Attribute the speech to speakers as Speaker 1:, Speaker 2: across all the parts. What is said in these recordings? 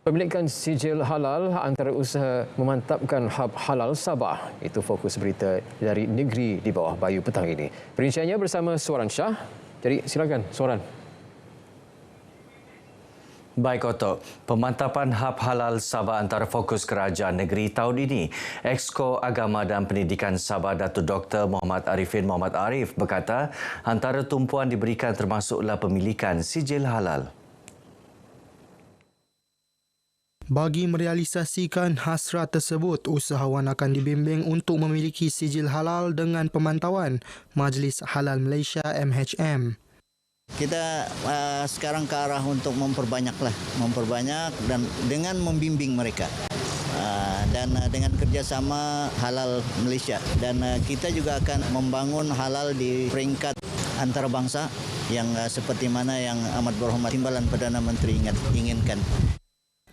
Speaker 1: Pemilikan sijil halal antara usaha memantapkan hub halal Sabah. Itu fokus berita dari negeri di bawah Bayu petang ini. Perinciannya bersama Suaran Shah. Jadi silakan Suaran.
Speaker 2: Baik Oto, pemantapan hub halal Sabah antara fokus kerajaan negeri tahun ini. Exco Agama dan Pendidikan Sabah Datuk Dr. Muhammad Arifin Muhammad Arif berkata antara tumpuan diberikan termasuklah pemilikan sijil halal.
Speaker 3: Bagi merealisasikan hasrat tersebut, usahawan akan dibimbing untuk memiliki sijil halal dengan pemantauan Majlis Halal Malaysia MHM.
Speaker 4: Kita sekarang ke arah untuk memperbanyak dan dengan membimbing mereka dan dengan kerjasama Halal Malaysia, dan kita juga akan membangun halal di peringkat antarabangsa yang seperti mana yang amat berhormat Timbalan Perdana Menteri inginkan.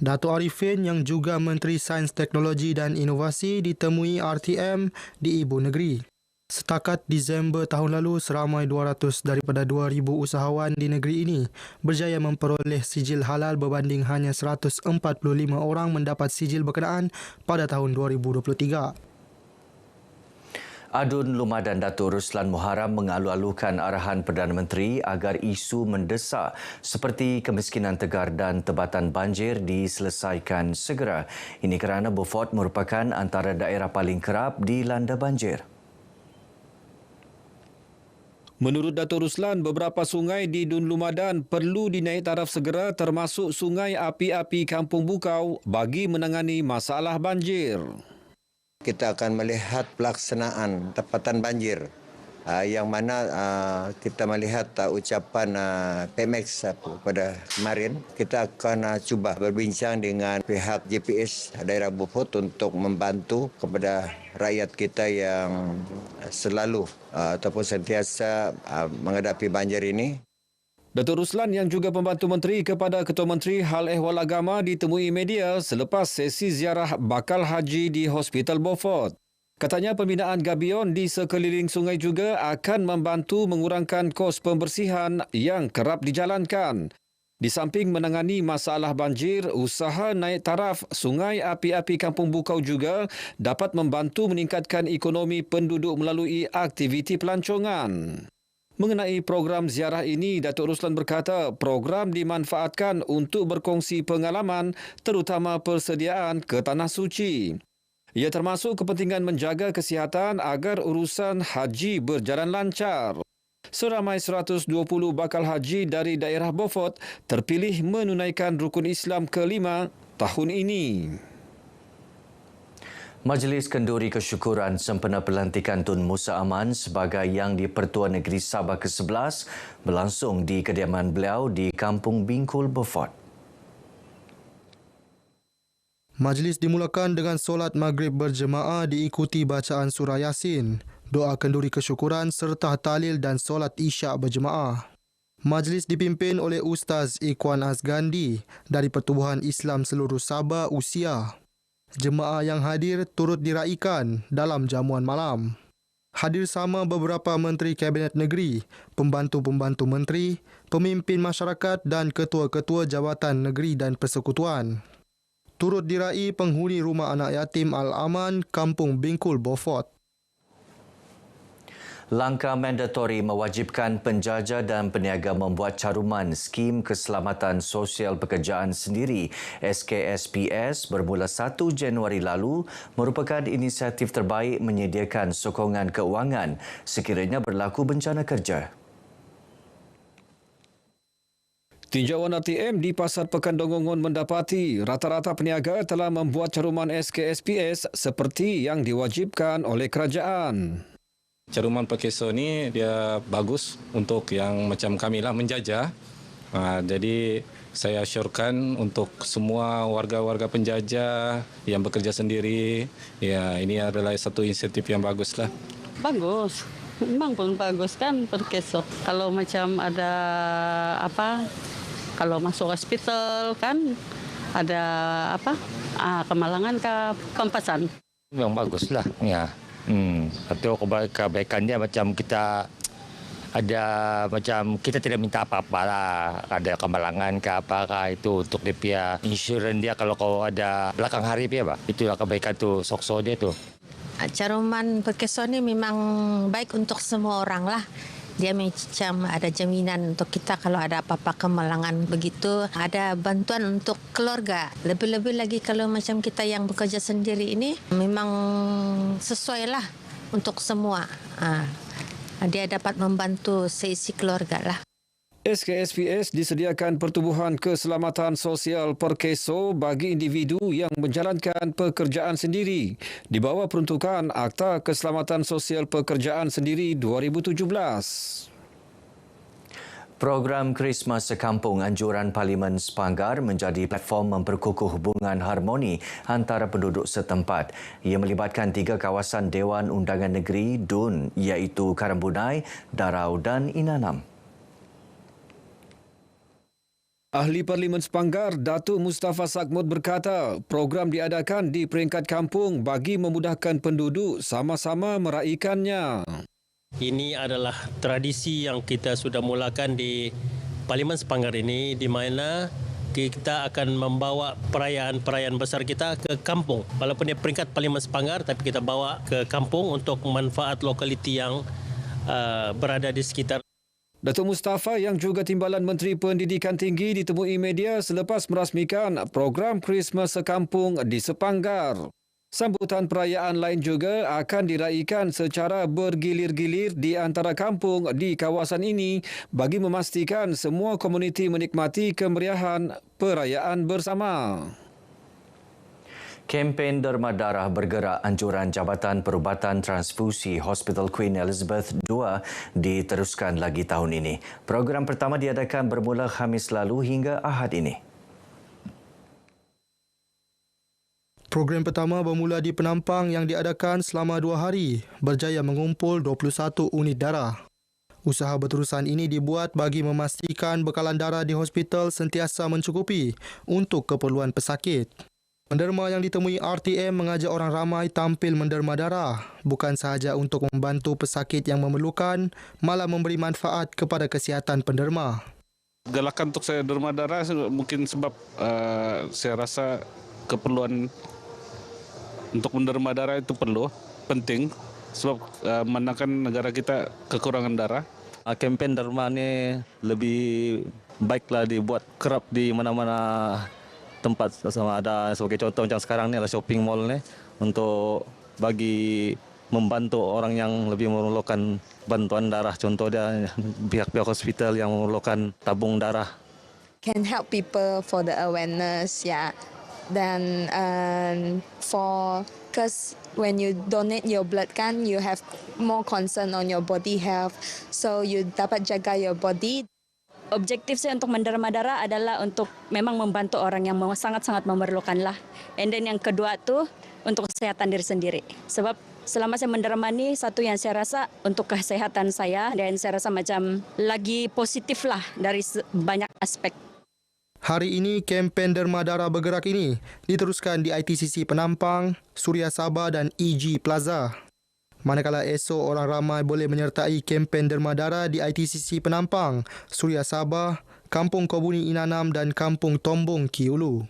Speaker 3: Datuk Arifin yang juga Menteri Sains Teknologi dan Inovasi ditemui RTM di Ibu Negeri. Setakat Disember tahun lalu, seramai 200 daripada 2,000 usahawan di negeri ini berjaya memperoleh sijil halal berbanding hanya 145 orang mendapat sijil berkenaan pada tahun 2023.
Speaker 2: Adun Lumadan Datuk Ruslan Muharram mengalu-alukan arahan Perdana Menteri agar isu mendesak seperti kemiskinan tegar dan tebatan banjir diselesaikan segera. Ini kerana Beaufort merupakan antara daerah paling kerap dilanda banjir.
Speaker 5: Menurut Datuk Ruslan, beberapa sungai di Dun Lumadan perlu dinaik taraf segera termasuk Sungai Api-Api Kampung Bukau bagi menangani masalah banjir.
Speaker 6: Kita akan melihat pelaksanaan tempatan banjir yang mana kita melihat ucapan Pemex pada kemarin. Kita akan cuba berbincang dengan pihak JPS daerah Beaufort untuk membantu kepada rakyat kita yang selalu ataupun sentiasa menghadapi banjir ini.
Speaker 5: Datuk Ruslan yang juga pembantu menteri kepada Ketua Menteri Hal Ehwal Agama ditemui media selepas sesi ziarah bakal haji di Hospital Beaufort. Katanya pembinaan gabion di sekeliling sungai juga akan membantu mengurangkan kos pembersihan yang kerap dijalankan. Di samping menangani masalah banjir, usaha naik taraf Sungai Api-Api Kampung Bukau juga dapat membantu meningkatkan ekonomi penduduk melalui aktiviti pelancongan. Mengenai program ziarah ini, Datuk Ruslan berkata program dimanfaatkan untuk berkongsi pengalaman terutama persediaan ke Tanah Suci. Ia termasuk kepentingan menjaga kesihatan agar urusan haji berjalan lancar. Seramai 120 bakal haji dari daerah Beaufort terpilih menunaikan rukun Islam ke-5 tahun ini.
Speaker 2: Majlis Kenduri Kesyukuran sempena pelantikan Tun Musa Aman sebagai Yang di-Pertua Negeri Sabah ke-11 berlangsung di kediaman beliau di Kampung Bingkul, Beaufort.
Speaker 3: Majlis dimulakan dengan solat maghrib berjemaah diikuti bacaan surah Yasin, doa kenduri kesyukuran serta tahlil dan solat isyak berjemaah. Majlis dipimpin oleh Ustaz Ikhwan Azgandi dari Pertubuhan Islam Seluruh Sabah Usia. Jemaah yang hadir turut diraikan dalam jamuan malam. Hadir sama beberapa menteri Kabinet Negeri, pembantu-pembantu menteri, pemimpin masyarakat dan ketua-ketua jabatan negeri dan persekutuan. Turut dirai penghuni Rumah Anak Yatim Al-Aman, Kampung Bingkul, Beaufort.
Speaker 2: Langkah mandatori mewajibkan penjaja dan peniaga membuat caruman Skim Keselamatan Sosial Pekerjaan Sendiri SKSPS bermula 1 Januari lalu merupakan inisiatif terbaik menyediakan sokongan keuangan sekiranya berlaku bencana kerja.
Speaker 5: Tinjauan RTM di Pasar Pekan Dongongon mendapati rata-rata peniaga telah membuat caruman SKSPS seperti yang diwajibkan oleh kerajaan.
Speaker 7: Caruman Perkeso ni dia bagus untuk yang macam kami lah menjajah. Jadi saya syorkan untuk semua warga-warga penjajah yang bekerja sendiri, ya ini adalah satu inisiatif yang bagus lah.
Speaker 8: Bagus, memang pun bagus kan Perkeso. Kalau macam ada kalau masuk hospital kan ada kemalangan ke Kompasan.
Speaker 9: Memang bagus lah, ya. Atau kebaikan dia macam kita ada macam kita tidak minta apa-apa lah, ada kemalangan ke apakah itu untuk dia punya insurans dia kalau kau ada belakang hari dia apa. Itulah kebaikan tu sokso dia tu.
Speaker 10: Caruman Perkeso ni memang baik untuk semua orang lah. Dia macam ada jaminan untuk kita kalau ada apa-apa kemalangan begitu. Ada bantuan untuk keluarga. Lebih-lebih lagi kalau macam kita yang bekerja sendiri ini memang sesuai lah untuk semua. Dia dapat membantu seisi keluarga lah.
Speaker 5: SKSPS disediakan Pertubuhan Keselamatan Sosial Perkeso bagi individu yang menjalankan pekerjaan sendiri di bawah peruntukan Akta Keselamatan Sosial Pekerjaan Sendiri 2017.
Speaker 2: Program Krismas Sekampung Anjuran Parlimen Sepanggar menjadi platform memperkukuh hubungan harmoni antara penduduk setempat. Ia melibatkan 3 kawasan Dewan Undangan Negeri DUN iaitu Karambunai, Darau dan Inanam.
Speaker 5: Ahli Parlimen Sepanggar, Datuk Mustafa Sakmud berkata, program diadakan di peringkat kampung bagi memudahkan penduduk sama-sama meraihkannya.
Speaker 11: Ini adalah tradisi yang kita sudah mulakan di Parlimen Sepanggar ini, di mana kita akan membawa perayaan-perayaan besar kita ke kampung. Walaupun dia peringkat Parlimen Sepanggar, tapi kita bawa ke kampung untuk manfaat lokaliti yang berada di sekitar.
Speaker 5: Datuk Mustafa yang juga Timbalan Menteri Pendidikan Tinggi ditemui media selepas merasmikan program Krismas Sekampung di Sepanggar. Sambutan perayaan lain juga akan diraikan secara bergilir-gilir di antara kampung di kawasan ini bagi memastikan semua komuniti menikmati kemeriahan perayaan bersama.
Speaker 2: Kempen derma darah bergerak anjuran Jabatan Perubatan Transfusi Hospital Queen Elizabeth II diteruskan lagi tahun ini. Program pertama diadakan bermula Khamis lalu hingga Ahad ini.
Speaker 3: Program pertama bermula di Penampang yang diadakan selama 2 hari, berjaya mengumpul 21 unit darah. Usaha berterusan ini dibuat bagi memastikan bekalan darah di hospital sentiasa mencukupi untuk keperluan pesakit. Menderma yang ditemui RTM mengajak orang ramai tampil menderma darah, bukan sahaja untuk membantu pesakit yang memerlukan, malah memberi manfaat kepada kesihatan penderma.
Speaker 12: Galakan untuk saya derma darah mungkin sebab saya rasa keperluan untuk menderma darah itu penting sebab manakan negara kita kekurangan darah.
Speaker 13: Kempen derma ni lebih baiklah dibuat kerap di mana-mana tempat, sama ada sebagai contoh macam sekarang ni adalah shopping mall ni untuk bagi membantu orang yang lebih memerlukan bantuan darah, contoh dia pihak-pihak hospital yang memerlukan tabung darah.
Speaker 14: Can help people for the awareness, yeah. Then because when you donate your blood kan, you have more concern on your body health, so you dapat jaga your body.
Speaker 15: Objektif saya untuk menderma darah adalah untuk memang membantu orang yang sangat-sangat memerlukan lah. And then yang kedua tu untuk kesehatan diri sendiri. Sebab selama saya menderma ni, satu yang saya rasa untuk kesehatan saya dan saya rasa macam lagi positif lah dari banyak aspek.
Speaker 3: Hari ini, kempen derma darah bergerak ini diteruskan di ITCC Penampang, Suria Sabah dan EG Plaza. Manakala esok orang ramai boleh menyertai kempen derma darah di ITCC Penampang, Suria Sabah, Kampung Kobuni Inanam dan Kampung Tombong Kiulu.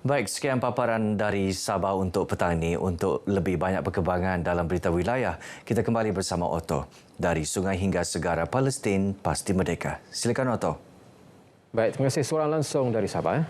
Speaker 2: Baik, sekian paparan dari Sabah untuk petang ini. Untuk lebih banyak perkembangan dalam berita wilayah, kita kembali bersama Otto. Dari sungai hingga segara Palestin, pasti merdeka. Silakan Otto.
Speaker 1: Baik, terima kasih. Soalan langsung dari Sabah.